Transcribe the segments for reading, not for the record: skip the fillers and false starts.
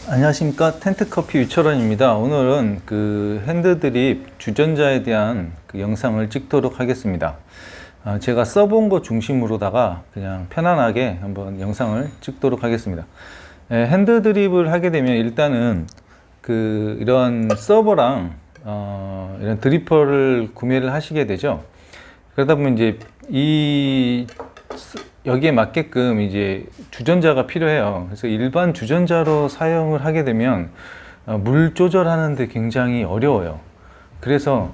안녕하십니까. 텐트커피 유철원입니다. 오늘은 그 핸드드립 주전자에 대한 그 영상을 찍도록 하겠습니다. 제가 써본 거 중심으로다가 그냥 편안하게 한번 영상을 찍도록 하겠습니다. 핸드드립을 하게 되면 일단은 이런 서버랑 이런 드리퍼를 구매를 하시게 되죠. 그러다 보면 이제 여기에 맞게끔 이제 주전자가 필요해요. 그래서 일반 주전자로 사용을 하게 되면 물 조절하는데 굉장히 어려워요. 그래서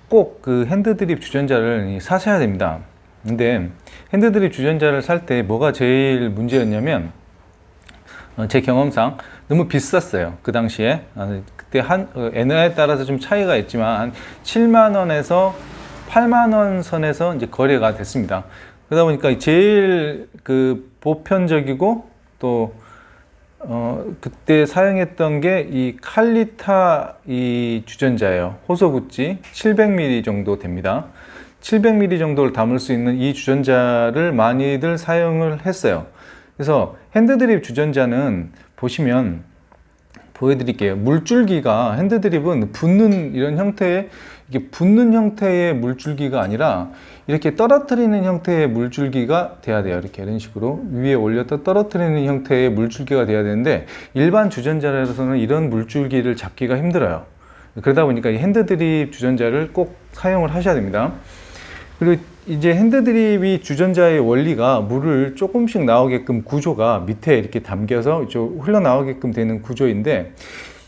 꼭 그 핸드드립 주전자를 사셔야 됩니다. 근데 핸드드립 주전자를 살 때 뭐가 제일 문제였냐면 제 경험상 너무 비쌌어요. 그 당시에 그때 엔화에 따라서 좀 차이가 있지만 한 7만 원에서 8만 원 선에서 이제 거래가 됐습니다. 그러다 보니까 제일 보편적이고 또 그때 사용했던 게 이 칼리타 이 주전자예요. 호소구찌 700ml 정도 됩니다. 700ml 정도를 담을 수 있는 이 주전자를 많이들 사용을 했어요. 그래서 핸드드립 주전자는 보시면 보여드릴게요. 물줄기가 핸드드립은 붓는 이런 형태의 이게 붓는 형태의 물줄기가 아니라 이렇게 떨어뜨리는 형태의 물줄기가 돼야 돼요. 이런 식으로 위에 올렸다 떨어뜨리는 형태의 물줄기가 돼야 되는데 일반 주전자라서는 이런 물줄기를 잡기가 힘들어요. 그러다 보니까 이 핸드드립 주전자를 꼭 사용을 하셔야 됩니다. 그리고 이제 핸드드립이 주전자의 원리가 물을 조금씩 나오게끔 구조가 밑에 이렇게 담겨서 흘러나오게끔 되는 구조인데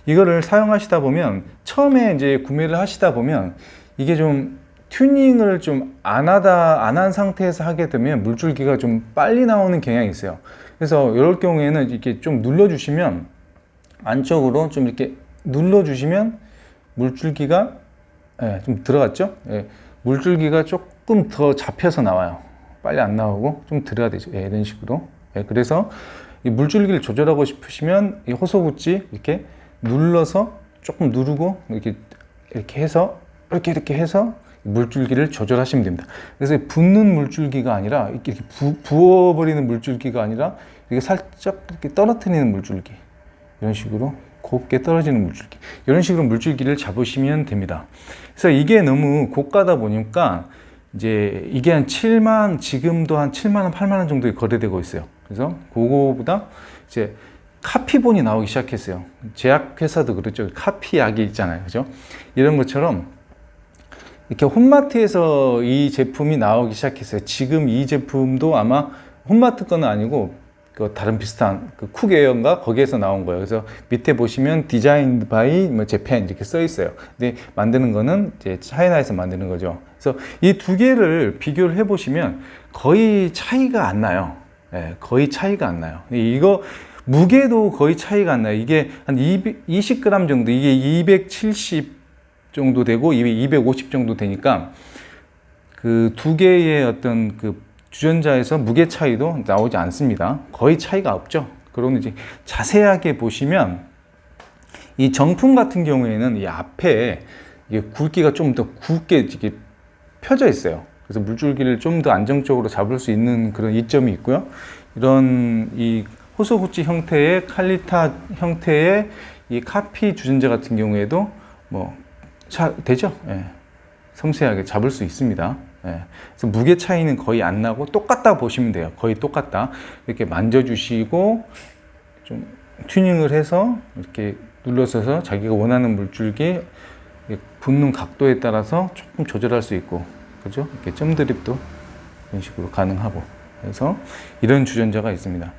이거를 사용하시다 보면 처음에 이제 구매를 하시다 보면 이게 좀 튜닝을 좀 안 한 상태에서 하게 되면 물줄기가 좀 빨리 나오는 경향이 있어요. 그래서 이럴 경우에는 이렇게 좀 눌러주시면 안쪽으로 좀 이렇게 눌러주시면 물줄기가 좀 들어갔죠? 물줄기가 조금 더 잡혀서 나와요. 빨리 안 나오고 좀 들어야 되죠. 이런 식으로. 그래서 이 물줄기를 조절하고 싶으시면 이 호소구찌 이렇게 눌러서 조금 누르고 이렇게 해서 이렇게 해서 물줄기를 조절하시면 됩니다. 그래서 붓는 물줄기가 아니라 이렇게 부어버리는 물줄기가 아니라 이렇게 살짝 이렇게 떨어뜨리는 물줄기, 이런 식으로 곱게 떨어지는 물줄기, 이런 식으로 물줄기를 잡으시면 됩니다. 그래서 이게 너무 고가다 보니까 이제 이게 한 7만, 지금도 한 7만 원, 8만 원 정도에 거래되고 있어요. 그래서 그거보다 이제 카피본이 나오기 시작했어요. 제약회사도 그렇죠. 카피약이 있잖아요. 그죠? 이런 것처럼 이렇게 홈마트에서 이 제품이 나오기 시작했어요. 지금 이 제품도 아마 홈마트 거는 아니고 다른 비슷한 쿡에어인가 거기에서 나온 거예요. 그래서 밑에 보시면 디자인드 바이 재팬 이렇게 써 있어요. 근데 만드는 거는 이제 차이나에서 만드는 거죠. 그래서 이 두 개를 비교를 해 보시면 거의 차이가 안 나요. 거의 차이가 안 나요. 이거 무게도 거의 차이가 안 나요. 이게 한 20g 정도, 이게 270 정도 되고 250 정도 되니까 그 두 개의 어떤 주전자에서 무게 차이도 나오지 않습니다. 거의 차이가 없죠. 그러면 이제 자세하게 보시면 이 정품 같은 경우에는 이 앞에 이게 굵기가 좀 더 굵게 이렇게 펴져 있어요. 그래서 물줄기를 좀 더 안정적으로 잡을 수 있는 그런 이점이 있고요. 이런 이 호소구찌 형태의 칼리타 형태의 이 카피 주전자 같은 경우에도 되죠. 섬세하게 잡을 수 있습니다. 그래서 무게 차이는 거의 안 나고 똑같다 보시면 돼요. 거의 똑같다. 이렇게 만져주시고 좀 튜닝을 해서 이렇게 눌러서서 자기가 원하는 물줄기 붓는 각도에 따라서 조금 조절할 수 있고, 그죠? 이렇게 점 드립도 이런 식으로 가능하고. 그래서 이런 주전자가 있습니다.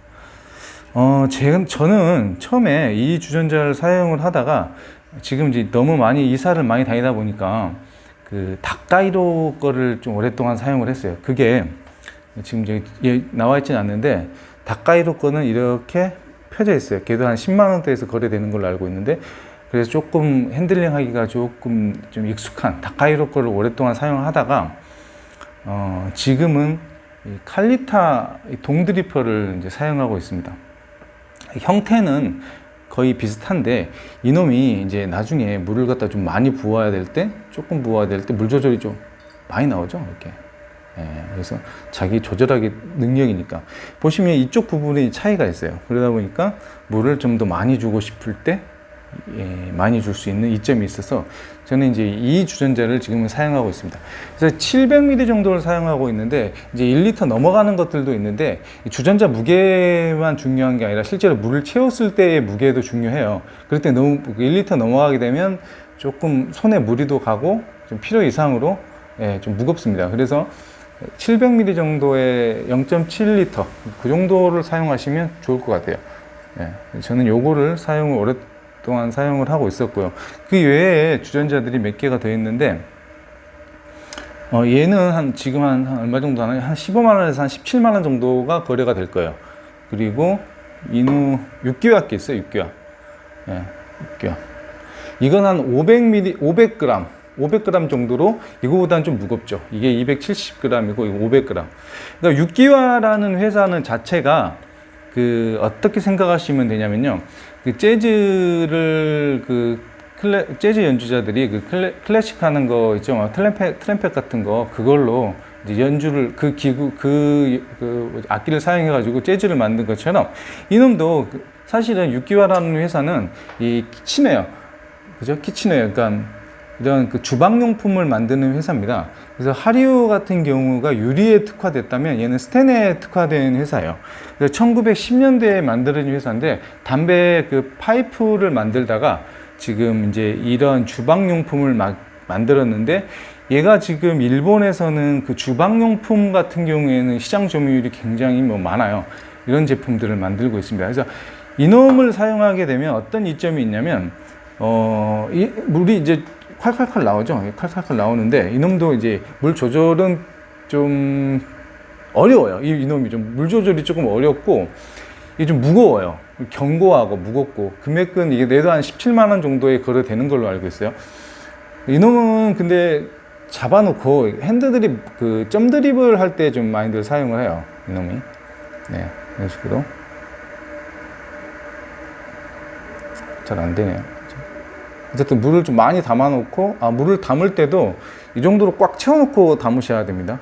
저는 처음에 이 주전자를 사용을 하다가 지금 이제 너무 많이 이사를 많이 다니다 보니까 닭가이로 거를 좀 오랫동안 사용을 했어요. 그게 지금 이제 나와 있지는 않는데 닭가이로 거는 이렇게 펴져 있어요. 걔도 한 10만 원대에서 거래되는 걸로 알고 있는데, 그래서 조금 핸들링 하기가 조금 좀 익숙한 닭가이로 거를 오랫동안 사용하다가 지금은 이 칼리타 동드리퍼를 이제 사용하고 있습니다. 형태는 거의 비슷한데 이놈이 이제 나중에 물을 갖다 좀 많이 부어야 될 때, 조금 부어야 될 때 물 조절이 좀 많이 나오죠. 이렇게 그래서 자기 조절하기 능력이니까. 보시면 이쪽 부분에 차이가 있어요. 그러다 보니까 물을 좀 더 많이 주고 싶을 때 많이 줄 수 있는 이점이 있어서 저는 이제 이 주전자를 지금은 사용하고 있습니다. 그래서 700ml 정도를 사용하고 있는데, 이제 1리터 넘어가는 것들도 있는데, 주전자 무게만 중요한 게 아니라 실제로 물을 채웠을 때의 무게도 중요해요. 그럴 때 너무 1리터 넘어가게 되면 조금 손에 무리도 가고 좀 필요 이상으로 좀 무겁습니다. 그래서 700ml 정도의 0.7리터 그 정도를 사용하시면 좋을 것 같아요. 저는 요거를 오랫동안 사용을 하고 있었고요. 그 외에 주전자들이 몇 개가 더 있는데, 얘는 지금 한 얼마 정도 하나요? 한 15만 원에서 한 17만 원 정도가 거래가 될 거예요. 그리고 이누 6기와 게 있어요. 6기와. 6기와. 이건 한 500ml, 500g 정도로, 이거보다는 좀 무겁죠. 이게 270g이고 이거 500g. 그러니까 6기와라는 회사는 자체가 어떻게 생각하시면 되냐면요. 재즈를 재즈 연주자들이 클래식 하는 거 있죠. 트럼펫 같은 거, 그걸로 이제 연주를, 악기를 사용해가지고 재즈를 만든 것처럼, 이놈도 사실은 6기와라는 회사는 키치네요. 그죠? 키치네요. 그러니까 이런 주방용품을 만드는 회사입니다. 그래서 하리우 같은 경우가 유리에 특화됐다면 얘는 스텐에 특화된 회사예요. 그래서 1910년대에 만들어진 회사인데, 담배 파이프를 만들다가 지금 이제 이런 주방용품을 만들었는데, 얘가 지금 일본에서는 주방용품 같은 경우에는 시장 점유율이 굉장히 많아요. 이런 제품들을 만들고 있습니다. 그래서 이놈을 사용하게 되면 어떤 이점이 있냐면, 물이 이제 콸콸콸 나오죠. 콸콸콸 나오는데, 이놈도 이제 물 조절은 좀 어려워요. 이놈이 좀 물 조절이 조금 어렵고, 이게 좀 무거워요. 견고하고 무겁고, 금액은 이게 내도 한 17만 원 정도에 거래되는 걸로 알고 있어요. 이놈은 근데 잡아놓고 핸드 드립, 점 드립을 할 때 좀 많이들 사용을 해요. 이놈이. 이런 식으로. 잘 안 되네요. 어쨌든 물을 좀 많이 담아놓고, 물을 담을 때도 이 정도로 꽉 채워놓고 담으셔야 됩니다.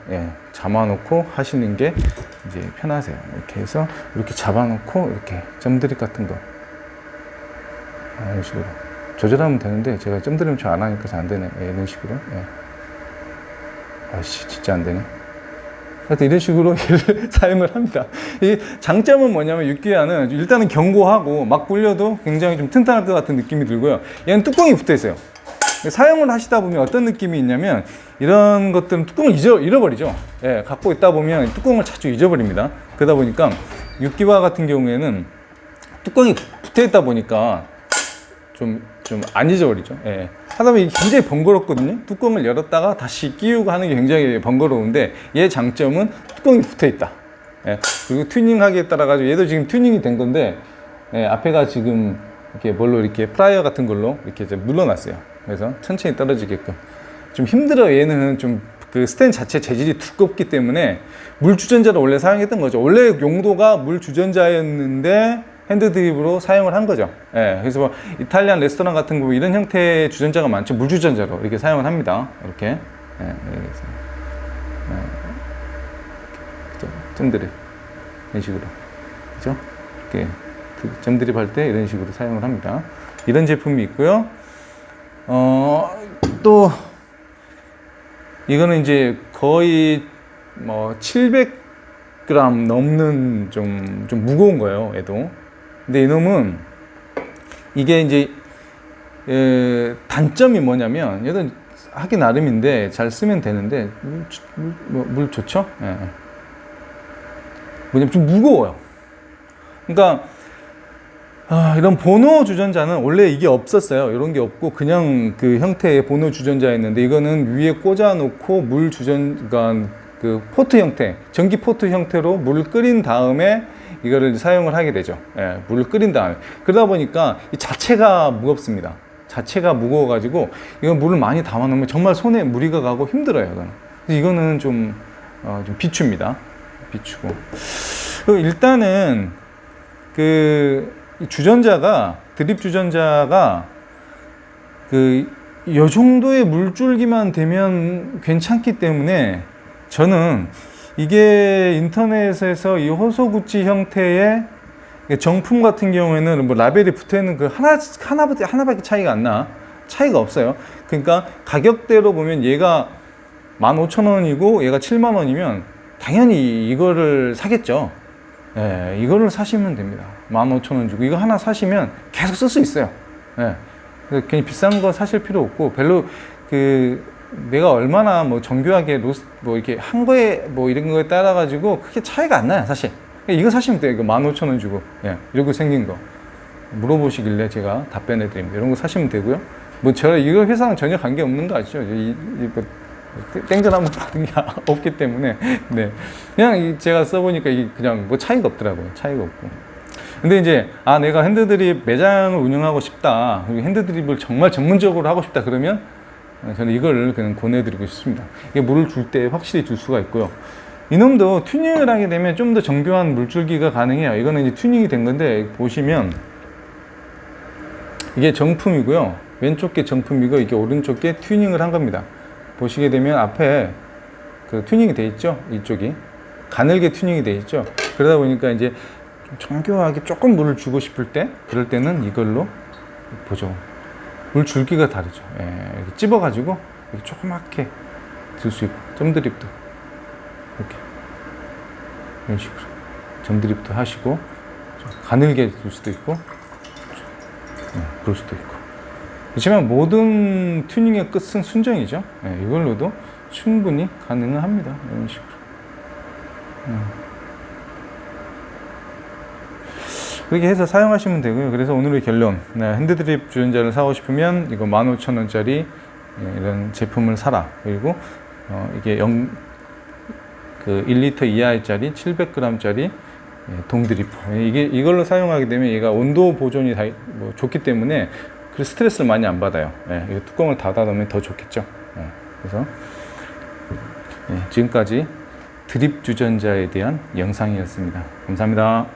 잡아놓고 하시는 게 이제 편하세요. 이렇게 해서 이렇게 잡아놓고 이렇게 점드립 같은 거 이런 식으로 조절하면 되는데, 제가 점드립 잘 안 하니까 잘 안 되네. 이런 식으로. 아이씨, 진짜 안 되네. 하여튼 이런 식으로 얘를 사용을 합니다. 이 장점은 뭐냐면, 6기와는 일단은 견고하고 막 굴려도 굉장히 좀 튼튼할 것 같은 느낌이 들고요. 얘는 뚜껑이 붙어 있어요. 사용을 하시다 보면 어떤 느낌이 있냐면, 이런 것들은 뚜껑을 잃어버리죠. 갖고 있다 보면 뚜껑을 자주 잊어버립니다. 그러다 보니까 6기와 같은 경우에는 뚜껑이 붙어 있다 보니까 좀 안 잊어버리죠. 하다 보면 굉장히 번거롭거든요. 뚜껑을 열었다가 다시 끼우고 하는 게 굉장히 번거로운데, 얘 장점은 뚜껑이 붙어 있다. 그리고 튜닝하기에 따라 가지고 얘도 지금 튜닝이 된 건데, 앞에가 지금 이렇게 이렇게 프라이어 같은 걸로 이렇게 이제 눌러놨어요. 그래서 천천히 떨어지게끔. 좀 힘들어요. 얘는 좀 스텐 자체 재질이 두껍기 때문에 물 주전자를 원래 사용했던 거죠. 원래 용도가 물 주전자였는데 핸드 드립으로 사용을 한 거죠. 그래서 이탈리안 레스토랑 같은 거 이런 형태의 주전자가 많죠. 물 주전자로 이렇게 사용을 합니다. 이렇게. 점 드립. 이런 식으로. 그죠? 이렇게 점 드립 할 때 이런 식으로 사용을 합니다. 이런 제품이 있고요. 또 이거는 이제 거의 700g 넘는 좀 무거운 거예요. 얘도. 근데 이놈은 이게 이제 단점이 뭐냐면, 얘도 하기 나름인데 잘 쓰면 되는데 물 좋죠? 뭐냐면 좀 무거워요. 그러니까 이런 보노 주전자는 원래 이게 없었어요. 이런 게 없고 그냥 그 형태의 보노 주전자였는데, 이거는 위에 꽂아 놓고 물 그러니까 포트 형태, 전기 포트 형태로 물을 끓인 다음에 이거를 사용을 하게 되죠. 물을 끓인 다음에. 그러다 보니까 이 자체가 무겁습니다. 자체가 무거워가지고 이건 물을 많이 담아 놓으면 정말 손에 무리가 가고 힘들어요. 이거는 좀 비추입니다. 비추고. 일단은 이 주전자가, 드립 주전자가 이 정도의 물줄기만 되면 괜찮기 때문에 저는 이게 인터넷에서 이 호소구찌 형태의 정품 같은 경우에는 뭐 라벨이 붙어 있는 그 하나밖에 차이가 안 나. 차이가 없어요. 그러니까 가격대로 보면 얘가 15,000원이고 얘가 70,000원이면 당연히 이거를 사겠죠. 예, 이거를 사시면 됩니다. 15,000원 주고 이거 하나 사시면 계속 쓸 수 있어요. 예. 괜히 비싼 거 사실 필요 없고 별로 내가 얼마나 뭐 정교하게 뭐 이렇게 한 거에 뭐 이런 거에 따라 가지고 크게 차이가 안 나요, 사실. 이거 사시면 돼요. 이거 15,000원 주고. 예. 이러고 생긴 거. 물어보시길래 제가 답변해 드립니다. 이런 거 사시면 되고요. 뭐 제가 이거 회사랑 전혀 관계 없는 거 아시죠? 뭐 땡전 한번 받은 게 없기 때문에. 네. 그냥 제가 써보니까 이게 그냥 뭐 차이가 없더라고요. 차이가 없고. 근데 이제, 내가 핸드드립 매장을 운영하고 싶다. 그리고 핸드드립을 정말 전문적으로 하고 싶다. 그러면 저는 이거를 그냥 권해드리고 싶습니다. 이게 물을 줄 때 확실히 줄 수가 있고요. 이놈도 튜닝을 하게 되면 좀 더 정교한 물줄기가 가능해요. 이거는 이제 튜닝이 된 건데, 보시면 이게 정품이고요. 왼쪽 게 정품이고, 이게 오른쪽 게 튜닝을 한 겁니다. 보시게 되면 앞에 그 튜닝이 돼 있죠. 이쪽이 가늘게 튜닝이 돼 있죠. 그러다 보니까 이제 좀 정교하게 조금 물을 주고 싶을 때, 그럴 때는 이걸로 보죠. 물 줄기가 다르죠. 예, 이렇게 찝어가지고 이렇게 조그맣게 들 수 있고, 점드립도 이렇게 이런 식으로 점드립도 하시고, 좀 가늘게 둘 수도 있고, 그럴 수도 있고. 그렇지만 모든 튜닝의 끝은 순정이죠. 예, 이걸로도 충분히 가능합니다. 이런 식으로. 그렇게 해서 사용하시면 되고요. 그래서 오늘의 결론, 핸드드립 주전자를 사고 싶으면 이거 15,000원짜리 이런 제품을 사라. 그리고 이게 1리터 이하짜리 700g짜리 동드리퍼. 이걸로 사용하게 되면 얘가 온도 보존이 뭐 좋기 때문에 그 스트레스를 많이 안 받아요. 예, 이거 뚜껑을 닫아 놓으면 더 좋겠죠. 예, 그래서 지금까지 드립 주전자에 대한 영상이었습니다. 감사합니다.